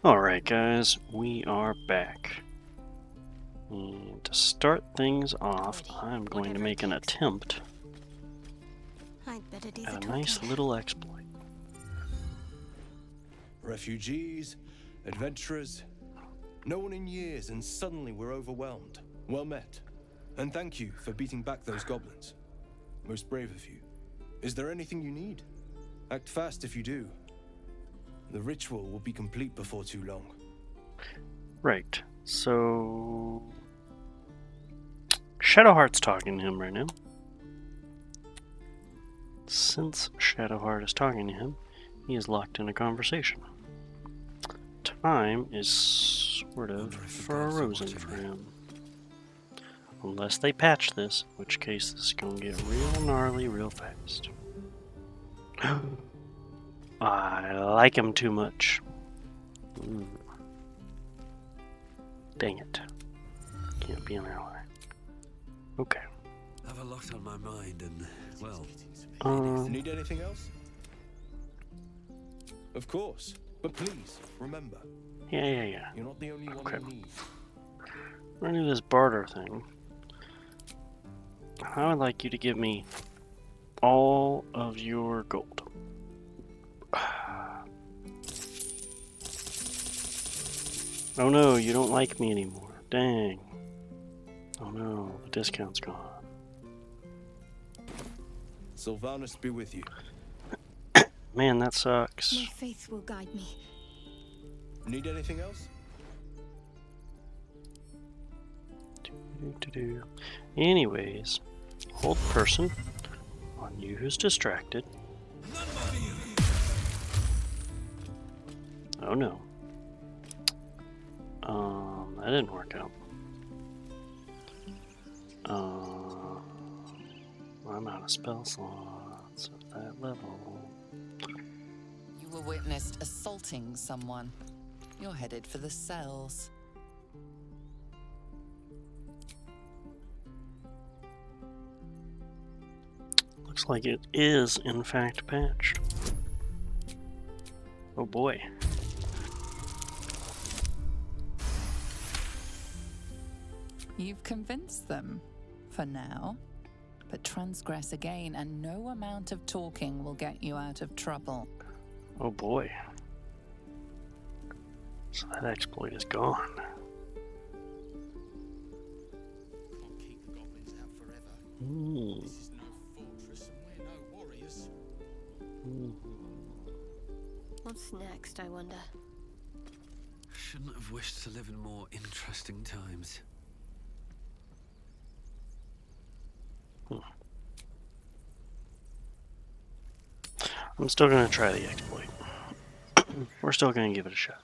Alright guys, we are back. And to start things off, I'm going to make an attempt I'd better do the at a talking. nice little exploit. Refugees, adventurers, no one in years, and suddenly we're overwhelmed. Well met. And thank you for beating back those goblins. Most brave of you. Is there anything you need? Act fast if you do. The ritual will be complete before too long. Right, so... Shadowheart's talking to him right now. Since Shadowheart is talking to him, he is locked in a conversation. Time is sort of frozen for him. Unless they patch this, in which case this is going to get real gnarly real fast. I like him too much. Dang it. Can't be an ally. Okay. I have a lot on my mind and, well... Need anything else? Of course. But please, remember. Yeah. You're not the only one Okay. in need. We're gonna do this barter thing. I would like you to give me all of your gold. Oh no, you don't like me anymore. Dang. Oh no, the discount's gone. Sylvanus be with you. Man, that sucks. My faith will guide me. Need anything else? Anyways, hold person on you who's distracted. Oh no. That didn't work out. I'm out of spell slots at that level. You were witnessed assaulting someone. You're headed for the cells. Looks like it is, in fact, patched. Oh boy. You've convinced them, for now. But transgress again, and no amount of talking will get you out of trouble. Oh boy. So that exploit is gone. Can't keep the goblins out forever. This is no fortress and we're no warriors. What's next, I wonder? Shouldn't have wished to live in more interesting times. I'm still gonna try the exploit. We're still gonna give it a shot.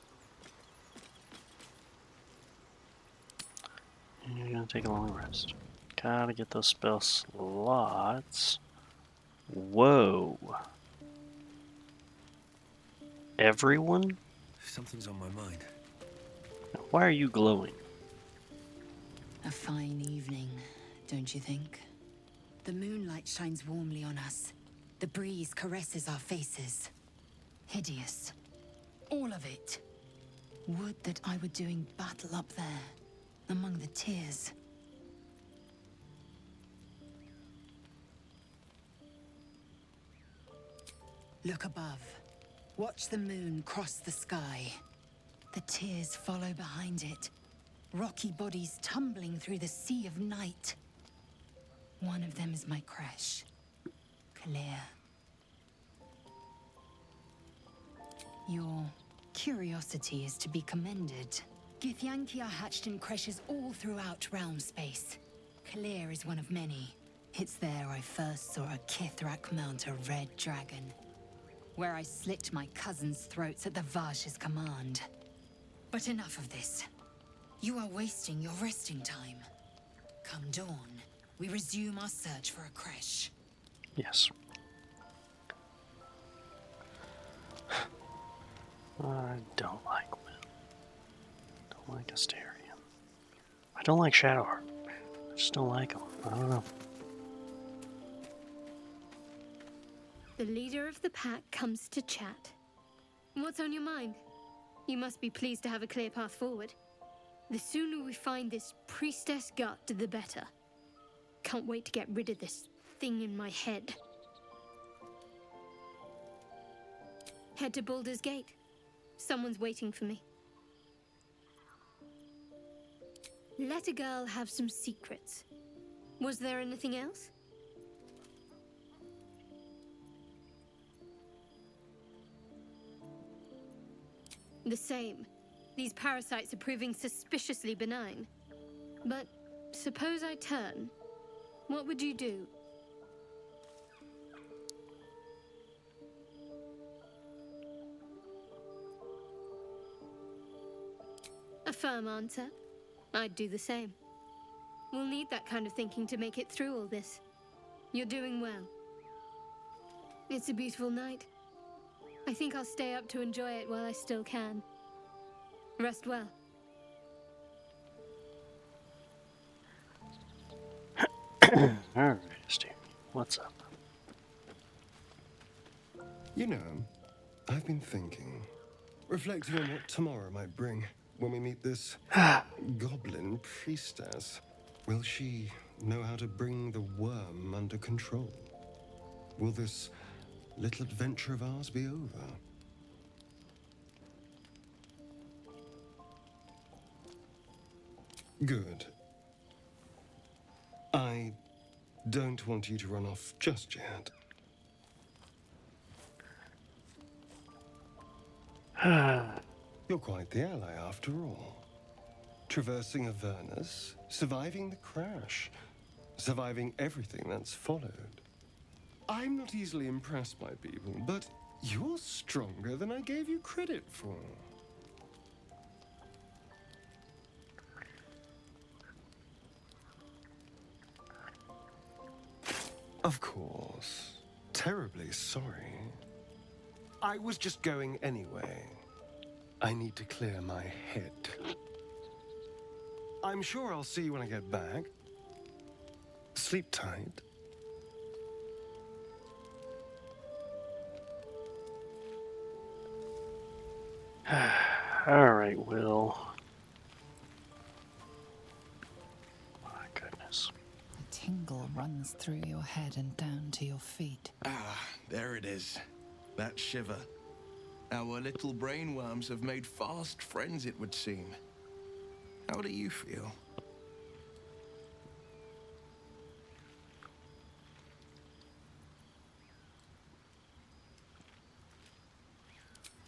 And you're gonna take a long rest. Gotta get those spell slots. Whoa. Everyone? Something's on my mind. Now, why are you glowing? A fine evening, don't you think? The moonlight shines warmly on us. The breeze caresses our faces. Hideous. All of it. Would that I were doing battle up there, among the tears. Look above. Watch the moon cross the sky. The tears follow behind it. Rocky bodies tumbling through the sea of night. One of them is my crush, Clear. Your curiosity is to be commended. Githyanki are hatched in creches all throughout realm space. Clear is one of many. It's there I first saw a Kithrak mount a red dragon, where I slit my cousins' throats at the Vash's command. But enough of this. You are wasting your resting time. Come dawn, we resume our search for a creche. Yes. I don't like Will. Don't like Asterion. I don't like Shadowheart. I just don't like him. I don't know. The leader of the pack comes to chat. What's on your mind? You must be pleased to have a clear path forward. The sooner we find this priestess gut, the better. Can't wait to get rid of this thing in my head. Head to Baldur's Gate. Someone's waiting for me. Let a girl have some secrets. Was there anything else? The same. These parasites are proving suspiciously benign. But suppose I turn. What would you do? A firm answer. I'd do the same. We'll need that kind of thinking to make it through all this. You're doing well. It's a beautiful night. I think I'll stay up to enjoy it while I still can. Rest well. Alright, Steve. What's up? You know, I've been thinking, reflecting on what tomorrow might bring when we meet this goblin priestess. Will she know how to bring the worm under control? Will this little adventure of ours be over? Good. I don't want you to run off just yet. You're quite the ally after all. Traversing Avernus, surviving the crash, surviving everything that's followed. I'm not easily impressed by people, but you're stronger than I gave you credit for. Of course. Terribly sorry. I was just going anyway. I need to clear my head. I'm sure I'll see you when I get back. Sleep tight. Alright, Will. My goodness. A tingle runs through your head and down to your feet. Ah, there it is. That shiver. Our little brainworms have made fast friends, it would seem. How do you feel?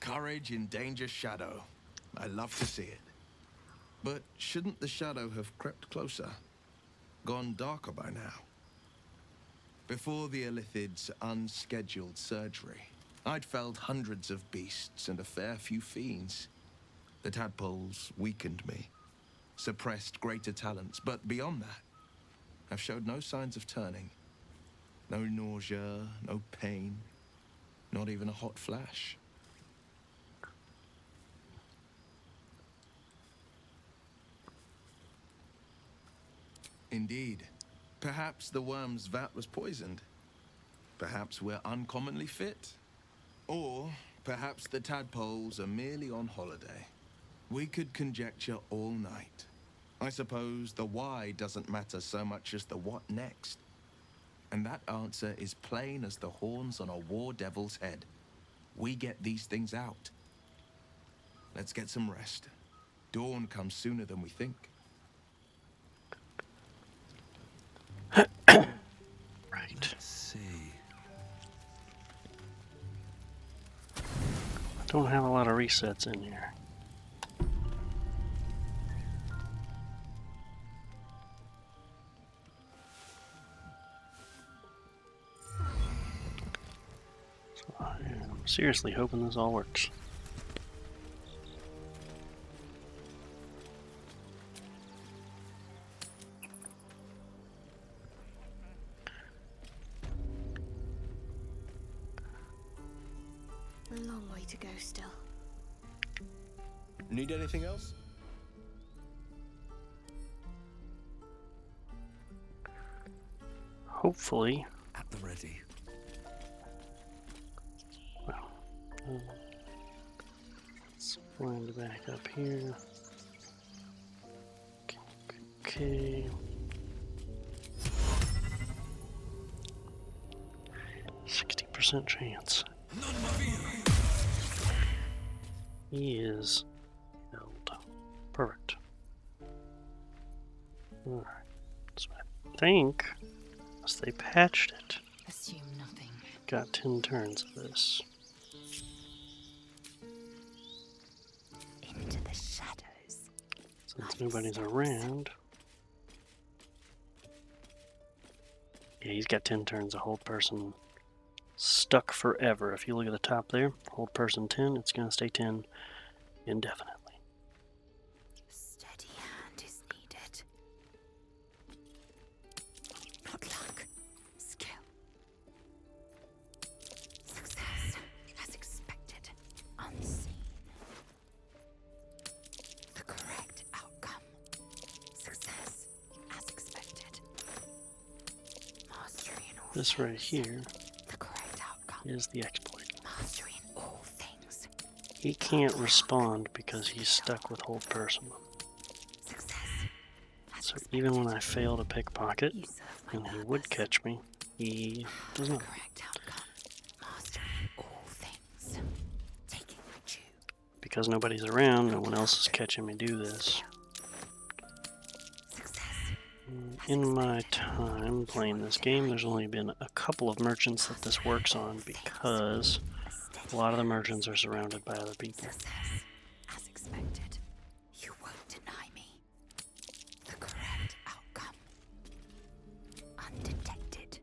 Courage in danger's shadow. I love to see it. But shouldn't the shadow have crept closer? Gone darker by now? Before the Illithid's unscheduled surgery, I'd felled hundreds of beasts and a fair few fiends. The tadpoles weakened me, suppressed greater talents, but beyond that, I've showed no signs of turning. No nausea, no pain, not even a hot flash. Indeed. Perhaps the worm's vat was poisoned. Perhaps we're uncommonly fit. Or perhaps the tadpoles are merely on holiday. We could conjecture all night. I suppose the why doesn't matter so much as the what next. And that answer is plain as the horns on a war devil's head. We get these things out. Let's get some rest. Dawn comes sooner than we think. Right. Let's see. I don't have a lot of resets in here. So I am seriously hoping this all works. A long way to go still. Need anything else? Hopefully. At the ready. Well, let's Wind back up here. Okay. 60% chance. He is held. Perfect. Alright. So I think, unless they patched it, Assume nothing. got 10 turns of this. Into the shadows. Since nobody's around. Yeah, he's got 10 turns. A hold person stuck forever. If you look at the top there, hold person 10, it's going to stay 10 indefinitely. Steady hand is needed. Not luck. Skill. Success. As expected. Unseen. The correct outcome. Success. As expected. Mastery in all This right things. here The correct outcome. is the exploit. Mastery in all things. He can't respond because he's stuck with hold person. Success. As So expected. even when I fail to pickpocket, You serve my and he would purpose. catch me, he does not. Correct outcome. Mastery in all things. Taking my due. Because nobody's around, no one else is catching me do this. Success. In my time playing this game, there's only been a couple of merchants that this works on because a lot of the merchants are surrounded by other people. Success. As expected. You won't deny me. The correct outcome. Undetected.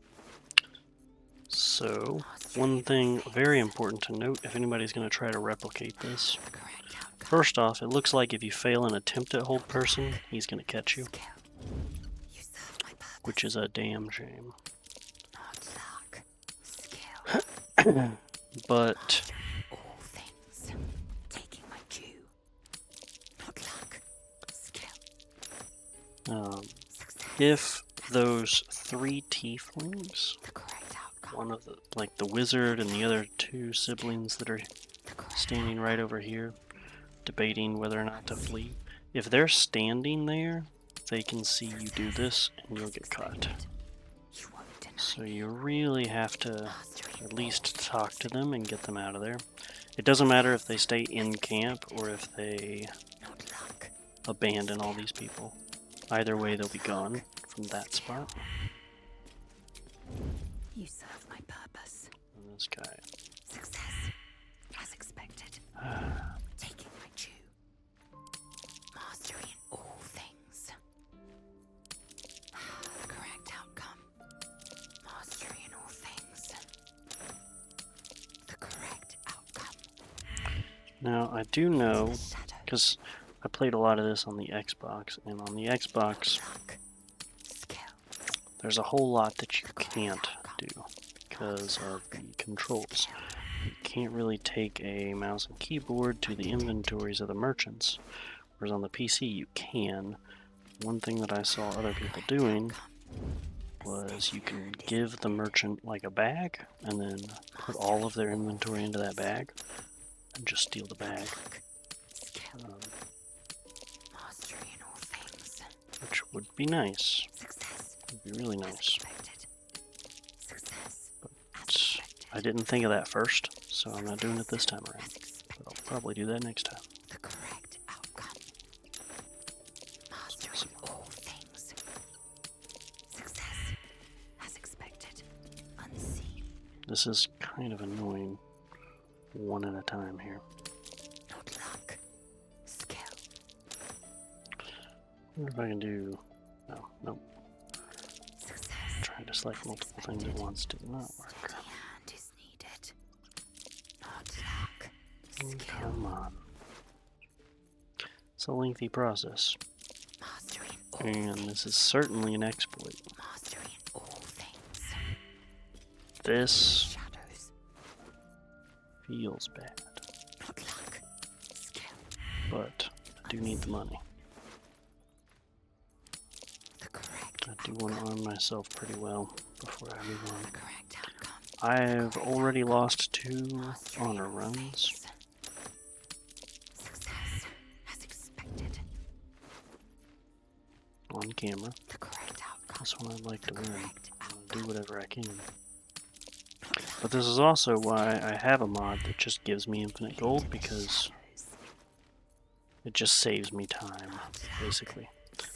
So, one thing very important to note if anybody's going to try to replicate this. The correct outcome. First off, it looks like if you fail an attempt at hold person, he's going to catch you, Skill. You serve my purpose. which is a damn shame. Not luck. Skill. But Mastery in all things. Taking my due. Not luck. Skill. Success. if those 3 tieflings, The correct outcome. one of the, like the wizard and the other 2 siblings that are The correct standing right over here, debating whether or not to flee, if they're standing there, they can see you do this and you'll get caught. You won't deny So you really have to mastery in at least talk to them and get them out of there. It doesn't matter if they stay in camp or if they not luck. abandon all these people. Either way, they'll be gone from that spot. You serve my purpose. And this guy. Success. As expected. Taking my due. Mastery in all things. The correct outcome. Mastery in all things. The correct outcome. Now, I do know, The shadow. because I played a lot of this on the Xbox, and on the Xbox, Luck. Skill. there's a whole lot that you can't do because of the controls. You can't really take a mouse and keyboard to the inventories of the merchants, whereas on the PC you can. One thing that I saw other people doing was you can give the merchant like a bag and then put all of their inventory into that bag and just steal the bag, Skill. Mastery in all things. which would be nice. Success. Would be really As nice. expected. Success. As But expected. I didn't think of that first, so I'm not doing it this time around. As expected. But I'll probably do that next time. The correct outcome. Mastery in all things. Success. As expected. Unseen. This is kind of annoying. One at a time here. Not luck. Skill. I wonder if I can do. No, nope. Success. Trying to select multiple things at once did not work. Steady hand is needed. Not luck. Skill. Come on. It's a lengthy process, Mastery in all and things. this is certainly an exploit. Mastery in all things. This Shadows. feels bad, Not luck. Skill. but I do need the money. The correct I do want to arm myself pretty well before I move The on. correct outcome. I've already lost 2 honor runs. Success. on camera. The correct outcome. This one I'd like to win. Correct I'll do outcome. whatever I can. But this is also why I have a mod that just gives me infinite gold, because it just saves me time, basically.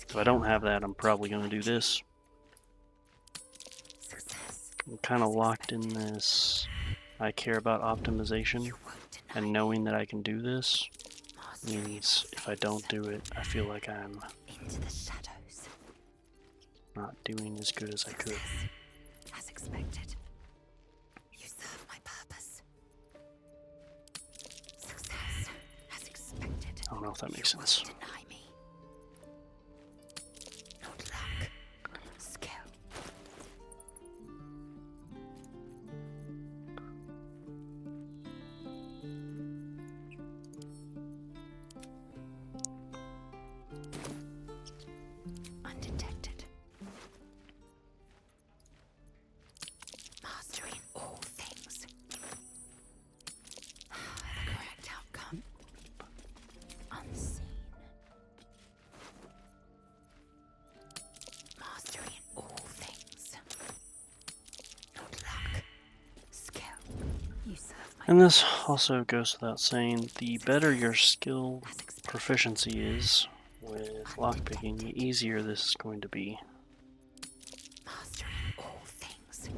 If I don't have that, I'm probably going to do this. I'm kind of locked in this. I care about optimization, and knowing that I can do this means if I don't do it, I feel like I'm Into the shadows. not doing as good as I could. As expected. You serve my purpose. Success, as expected. I don't know if that makes sense. Deny me. Not luck. Skill. Undetected. Mastery in all things. The correct outcome. Unseen. Mastery in all things. Not luck. Skill. You serve my And this also goes without saying, the better your skill as expected. proficiency is with lockpicking, the easier this is going to be. Mastery in all things.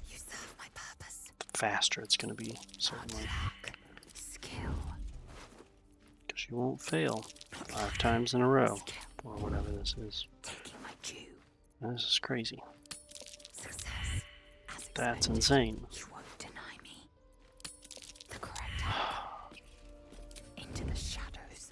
You serve my purpose. The faster it's going to be, Not certainly. luck. Skill. Because you won't fail 5 times in a row, Skill. or whatever this is. Taking my due. And this is crazy. Success. As That's expected. insane. You won't deny me. The correct outcome. Into the shadows.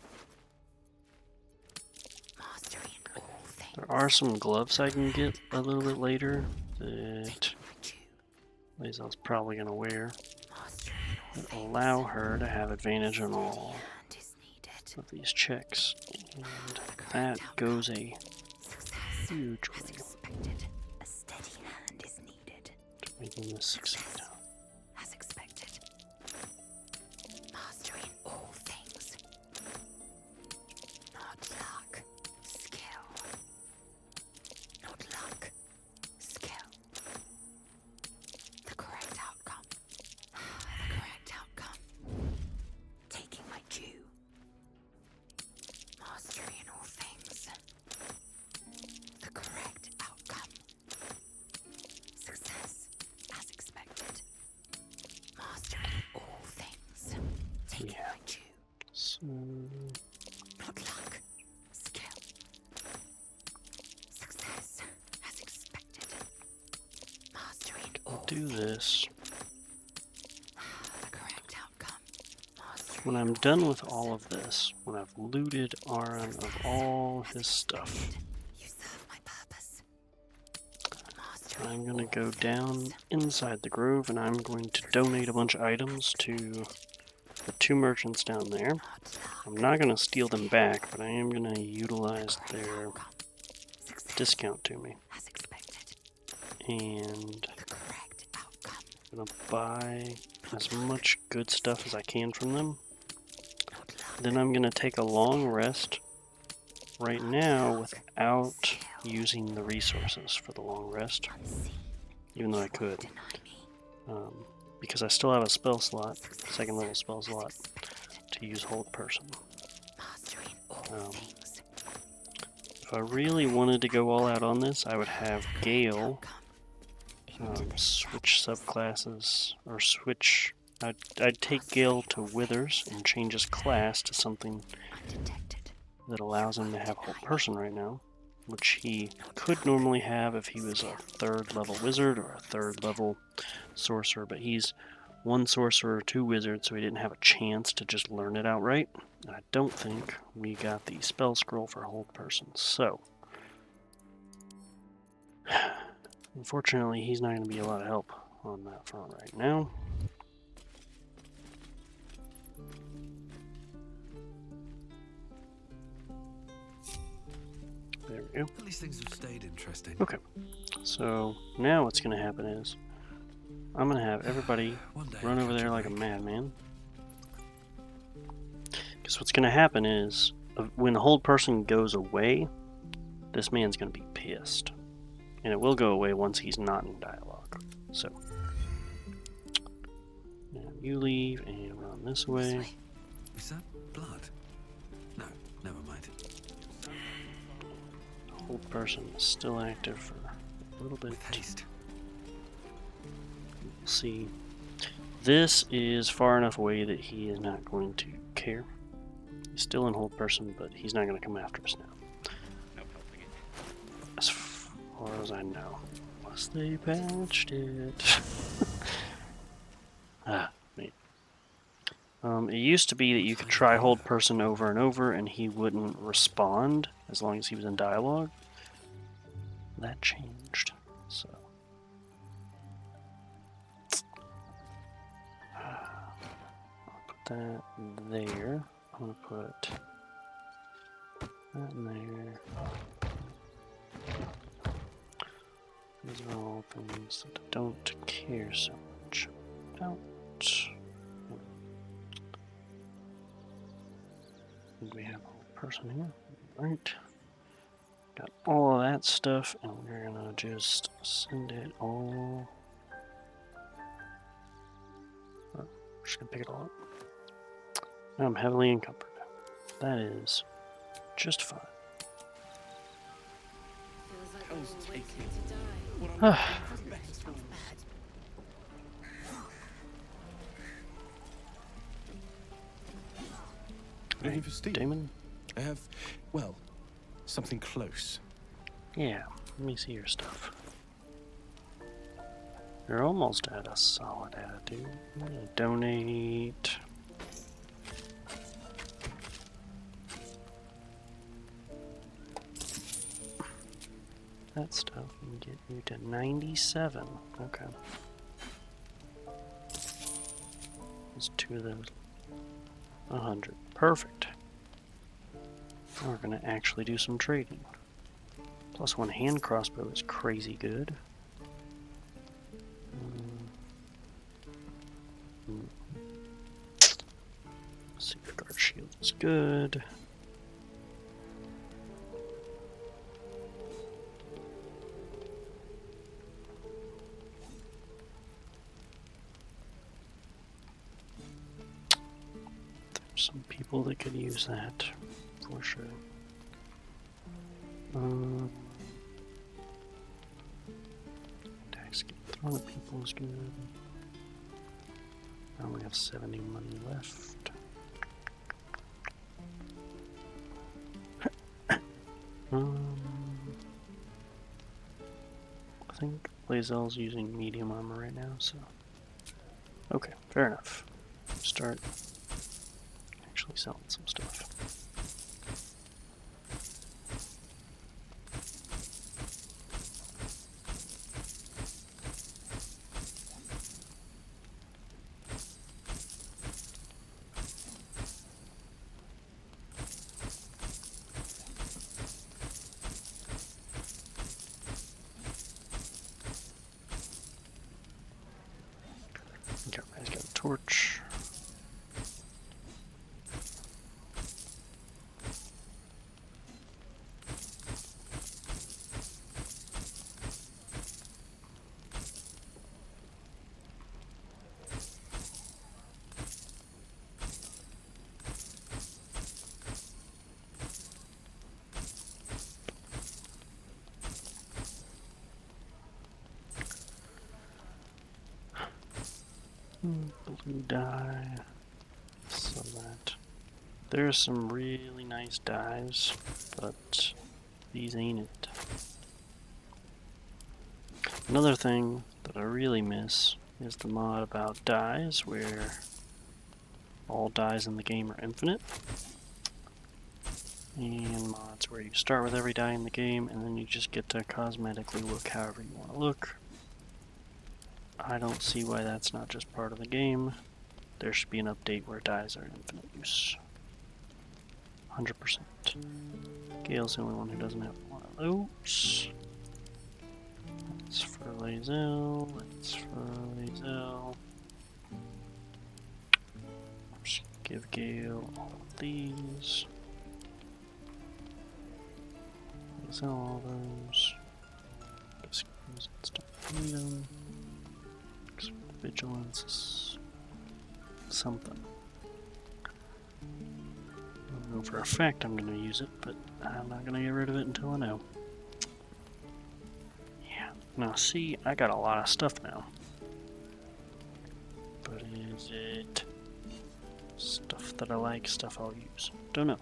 Mastery in all things. There are some gloves I can get a little bit later that Taking my due. Lizel's probably going to wear. Mastery in all That will things. allow her to have advantage on all Hand is needed. of these checks. And The correct that outcome. goes a Success. huge As way expected. A steady hand is needed. to making this succeed. As expected. Mastery in all things. Not luck. Skill. Not luck. Skill. The correct outcome. The correct outcome. Taking my due. Mastery in all things. The correct outcome. Success, as expected. Mastery in all things. Taking Yeah. my due. So, Not luck. Skill. Success, as expected. Mastery in all do things. this. The correct outcome. Mastery When in I'm all done with things. all of this, when I've looted Aron of all his stuff, You serve my purpose. Mastery I'm in going to all go down things. inside the grove and I'm going to donate a bunch of items to the 2 merchants down there. Not luck. I'm not going to steal them back, but I am going to utilize Correct their outcome. Success, discount to me. as expected. And The correct outcome. I'm going to buy as much good stuff as I can from them. Not luck. Then I'm going to take a long rest right now without using the resources for the long rest, Unseen. even though I could, Deny me. because I still have a spell slot, Success, second level spell as slot, expected. to use Hold Person. Mastery in all Um, things. If I really wanted to go all out on this, I would have Gale Outcome. Into the switch subclasses, or switch. I'd take Gale to Withers and change his class to something undetected. that allows him to have Hold Person right now, which he could normally have if he was a 3rd level wizard or a 3rd level sorcerer, but he's 1 sorcerer, 2 wizard, so he didn't have a chance to just learn it outright. And I don't think we got the spell scroll for Hold Person, so unfortunately he's not going to be a lot of help on that front right now. There we go. At least things have stayed interesting. Okay. So now what's going to happen is I'm going to have everybody One day run I'll over catch there a like a break. madman. Because what's going to happen is when the Hold Person goes away, this man's going to be pissed. And it will go away once he's not in dialogue. So, and you leave and run this way. Is that blood? No, never mind. Hold person is still active for a little bit. With haste. We'll see. This is far enough away that he is not going to care. He's still in hold person, but he's not going to come after us now. As far as I know. Unless they patched it. Wait. It used to be that you could try hold person over and over and he wouldn't respond as long as he was in dialogue. That changed, so. I'll put that there. I'm gonna put that in there. These are all things that I don't care so much about. We have a whole person here. Right. Got all of that stuff, and we're gonna just send it all. Oh, we're just gonna pick it all up. I'm heavily encumbered. That is just fine. Looking for Steve? Damon? I have, well, something close. Yeah, let me see your stuff. You're almost at a solid attitude. I'm gonna donate. That stuff can get you to 97. Okay. There's two of those. 100. Perfect. Now we're gonna actually do some trading. Plus one hand crossbow is crazy good. Safeguard shield is good. There's some people that could use that for sure. Attacks get thrown at people is good. I only have 70 money left. I think Lae'zel's using medium armor right now, so. Okay, fair enough. Start actually selling some stuff. Okay, everybody's got a torch. Blue dye. So that. There's some really nice dyes, but these ain't it. Another thing that I really miss is the mod about dyes, where all dyes in the game are infinite. And mods where you start with every dye in the game, and then you just get to cosmetically look however you want to look. I don't see why that's not just part of the game. There should be an update where dyes are in infinite use. 100%. Gale's the only one who doesn't have one of those. That's for Lae'zel. That's for Lae'zel. Just give Gale all of these. Sell all those. Just use it, stop need them. Vigilance is something. I don't know for a fact I'm going to use it, but I'm not going to get rid of it until I know. Yeah. Now see, I got a lot of stuff now. But is it stuff that I like, stuff I'll use? Don't know.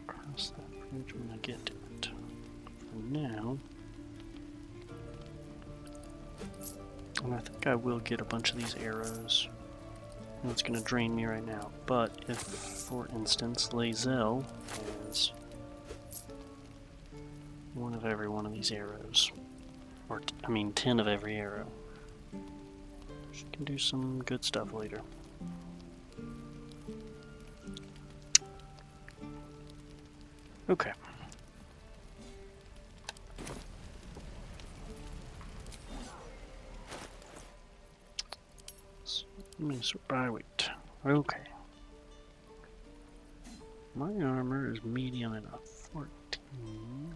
Cross that bridge when I get to it. For now, and I think I will get a bunch of these arrows. And it's going to drain me right now. But if, for instance, Lae'zel has one of every one of these arrows, or I mean 10 of every arrow, she can do some good stuff later. Okay. So, let me sort by weight. Okay. My armor is medium enough. 14.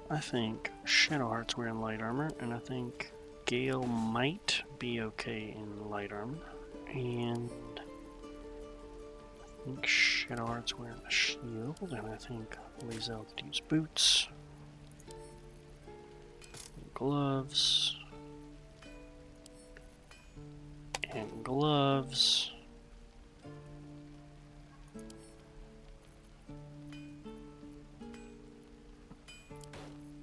I think Shadowheart's wearing light armor, and I think Gale might be okay in light armor. And I think Shadowheart's wearing a shield, and I think Lae'zel could use boots. Gloves. And gloves.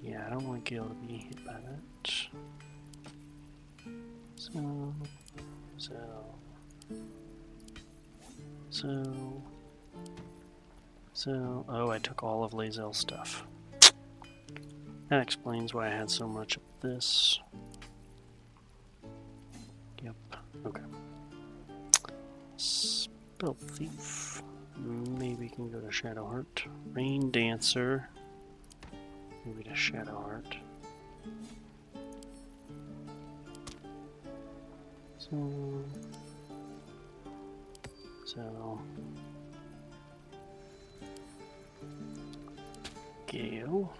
Yeah, I don't want Gale to be hit by that. So, oh, I took all of Lae'zel's stuff. That explains why I had so much of this. Yep, okay. Spell Thief. Maybe can go to Shadowheart. Rain Dancer. Maybe to Shadowheart. So Gale.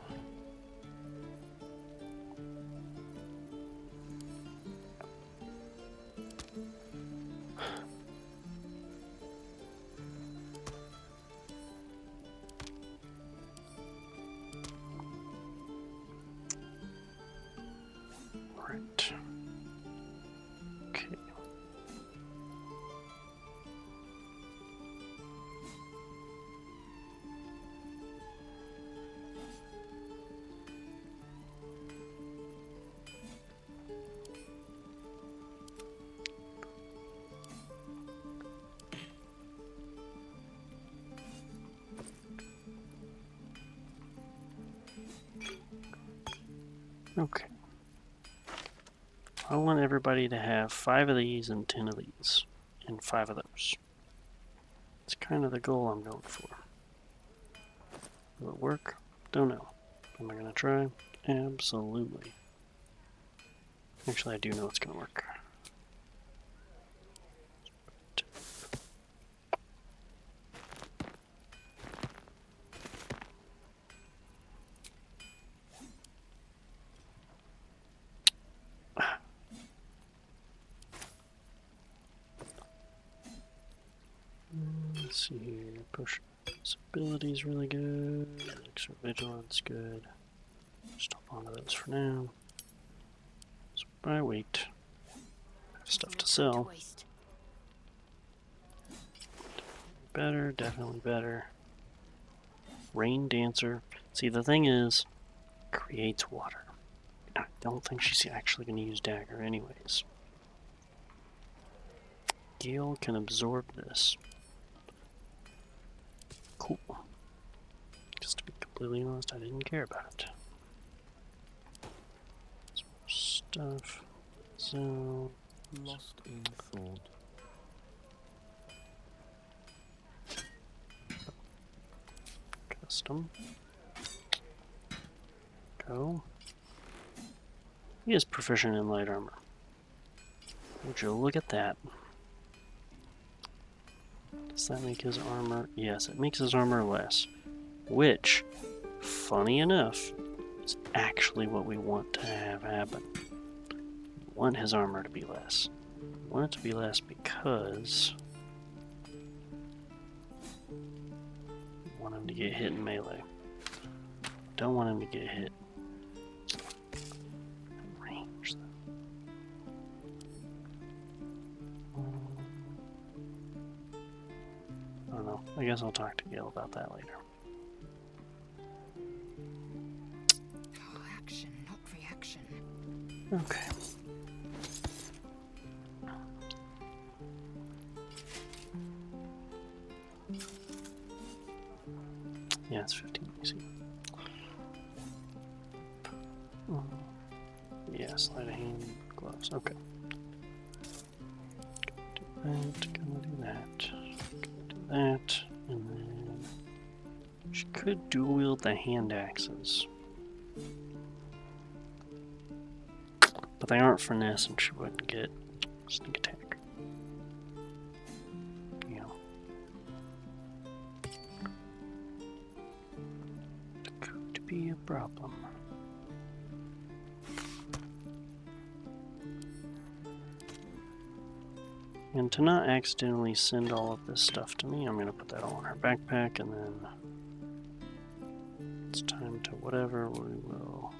Right. Okay. Okay. I want everybody to have 5 of these and 10 of these, and 5 of those. It's kind of the goal I'm going for. Will it work? Don't know. Am I going to try? Absolutely. Actually, I do know it's going to work. Let's see here. Push ability is really good. Extra vigilance good. Just hold on to those for now. So by weight. Stuff to sell. Better, definitely better. Rain Dancer. See, the thing is, creates water. I don't think she's actually going to use dagger anyways. Gale can absorb this. Cool. Just to be completely honest, I didn't care about it. Some more stuff. So Lost in thought. custom. Go. He is proficient in light armor. Would you look at that? Does that make his armor? Yes, it makes his armor less. Which, funny enough, is actually what we want to have happen. We want his armor to be less. We want it to be less because we want him to get hit in melee. Don't want him to get hit in range, though. I don't know. I guess I'll talk to Gil about that later. Action, not reaction. Okay. Yeah, it's 15 easy. Yeah, sleight of hand gloves. Okay. Gonna do that. Gonna do that. And then she could dual wield the hand axes. But they aren't finesse and she wouldn't get sneak attack. You know. It could be a problem. And to not accidentally send all of this stuff to me, I'm going to put that all in her backpack, and then it's time to whatever, we will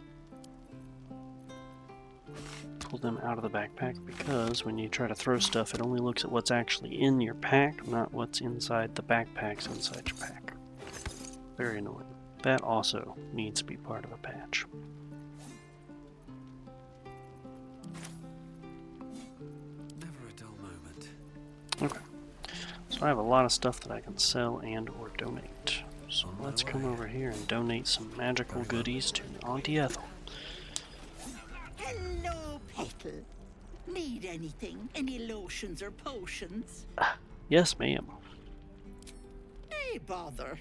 pull them out of the backpack, because when you try to throw stuff, it only looks at what's actually in your pack, not what's inside the backpacks inside your pack. Very annoying. That also needs to be part of a patch. Okay, so I have a lot of stuff that I can sell and or donate. So let's come over here and donate some magical goodies to Auntie Ethel. Hello, Petal. Need anything? Any lotions or potions? Yes, ma'am. Hey, bother.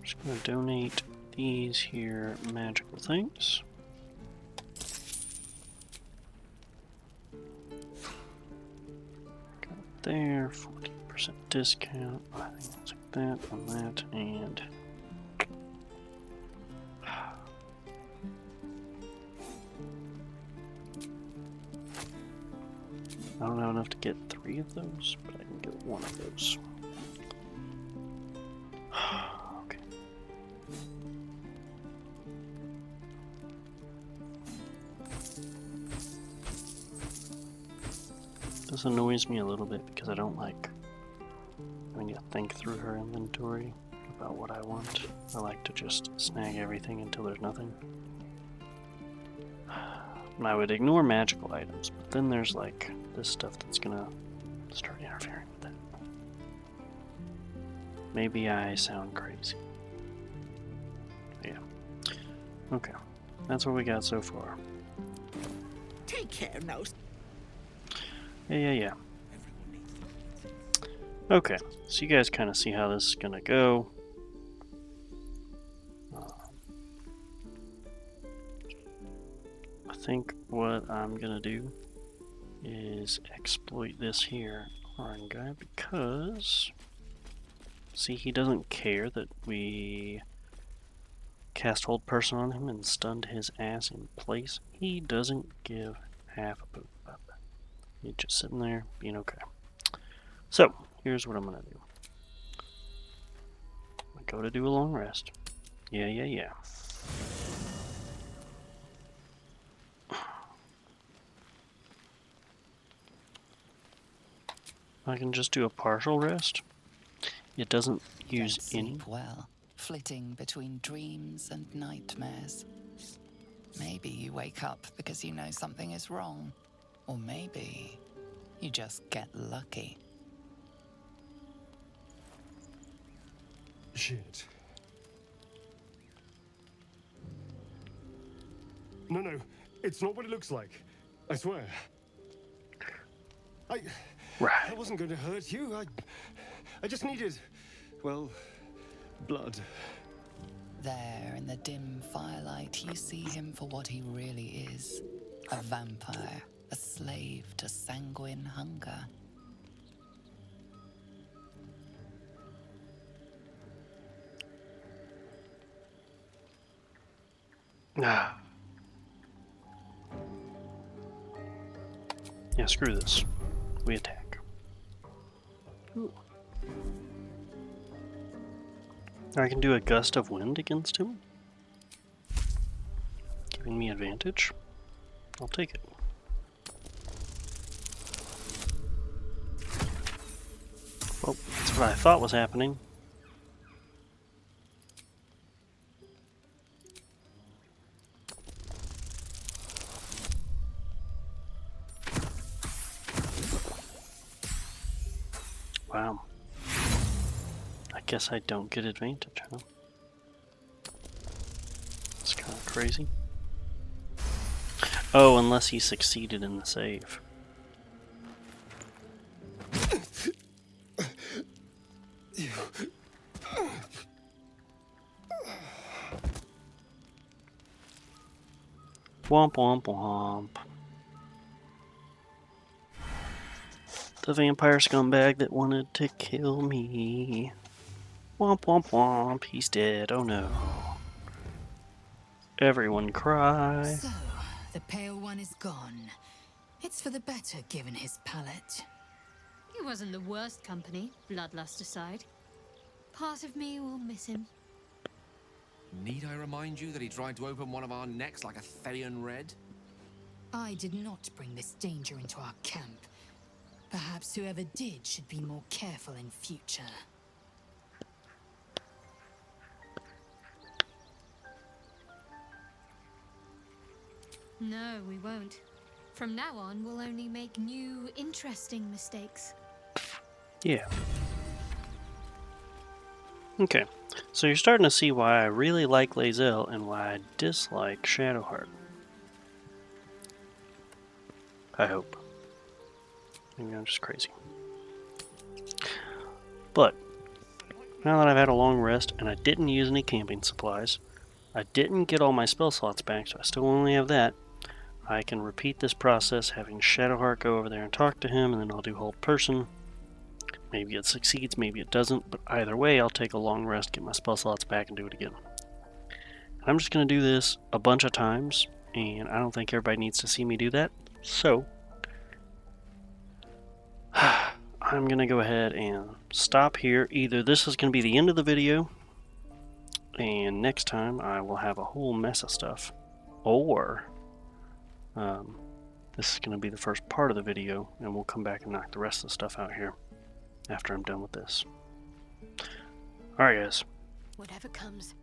Just gonna donate these here magical things. There, 40% discount. I think I'll take that on that, and I don't have enough to get 3 of those, but I can get 1 of those. Okay. This annoys me a little bit because I don't like having to think through her inventory about what I want. I like to just snag everything until there's nothing. And I would ignore magical items, but then there's like this stuff that's gonna start interfering with that. Maybe I sound crazy. Yeah. Okay. That's what we got so far. Take care now. Yeah. Okay, so you guys kind of see how this is gonna go. I think what I'm gonna do is exploit this here Iron guy, because see, he doesn't care that we cast Hold Person on him and stunned his ass in place. He doesn't give half a poop about that. He's just sitting there being okay. So, here's what I'm gonna do. I'm gonna go to do a long rest. Yeah. I can just do a partial rest. It doesn't use any. Sleep well, flitting between dreams and nightmares. Maybe you wake up because you know something is wrong. Or maybe you just get lucky. Shit. No, it's not what it looks like. I swear. I wasn't going to hurt you. I just needed, well, blood. There, in the dim firelight, you see him for what he really is. A vampire, a slave to sanguine hunger. Ah. Yeah, screw this. We attack. Ooh. I can do a gust of wind against him, giving me advantage. I'll take it. Well, that's what I thought was happening. Wow. I guess I don't get advantage, huh? It's kind of crazy. Oh, unless he succeeded in the save. Womp womp womp. The vampire scumbag that wanted to kill me. Womp womp womp, he's dead, oh no. Everyone cry. So, the Pale One is gone. It's for the better, given his palate. He wasn't the worst company, bloodlust aside. Part of me will miss him. Need I remind you that he tried to open one of our necks like a Therian Red? I did not bring this danger into our camp. Perhaps whoever did should be more careful in future. No, we won't. From now on, we'll only make new, interesting mistakes. Yeah. Okay, so you're starting to see why I really like Lae'zel and why I dislike Shadowheart. I hope. Maybe I'm just crazy. But, now that I've had a long rest and I didn't use any camping supplies, I didn't get all my spell slots back, so I still only have that. I can repeat this process, having Shadowheart go over there and talk to him, and then I'll do Hold Person. Maybe it succeeds, maybe it doesn't, but either way, I'll take a long rest, get my spell slots back, and do it again. And I'm just going to do this a bunch of times, and I don't think everybody needs to see me do that, so I'm going to go ahead and stop here. Either this is going to be the end of the video, and next time I will have a whole mess of stuff, or this is going to be the first part of the video, and we'll come back and knock the rest of the stuff out here after I'm done with this. Alright guys. Whatever comes,